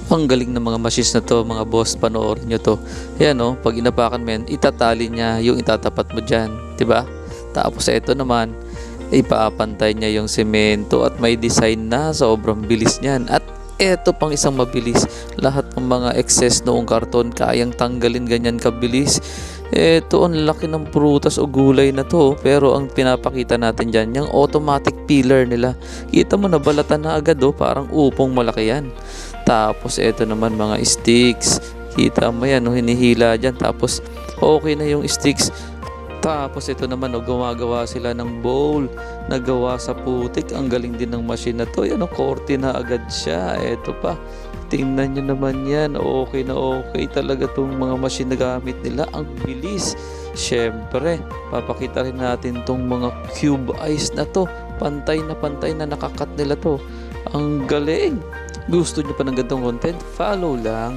Ang galing ng mga machines na to, mga boss, panoorin nyo to. Ayan o, pag inapakan mo yan, itatali niya yung itatapat mo dyan, diba? Tapos ito naman, ipapantay niya yung semento at may design na sobrang bilis niyan. At eto pang isang mabilis, lahat ng mga excess noong karton kayang tanggalin ganyan kabilis. Eto, ang laki ng prutas o gulay na to, pero ang pinapakita natin dyan, yung automatic peeler nila. Kita mo, nabalatan na agad o, parang upong malaki yan. Tapos eto naman mga sticks, kita mo yan, hinihila dyan, tapos okay na yung sticks. Tapos ito naman, gumagawa sila ng bowl na gawa sa putik. Ang galing din ng machine na to. Yan, korte na agad siya. Ito pa, tingnan nyo naman yan. Okay na okay talaga itong mga machine na gamit nila. Ang bilis. Syempre, papakita rin natin itong mga cube ice na to. Pantay na nakakat nila to. Ang galing. Gusto nyo pa ng ganitong content? Follow lang.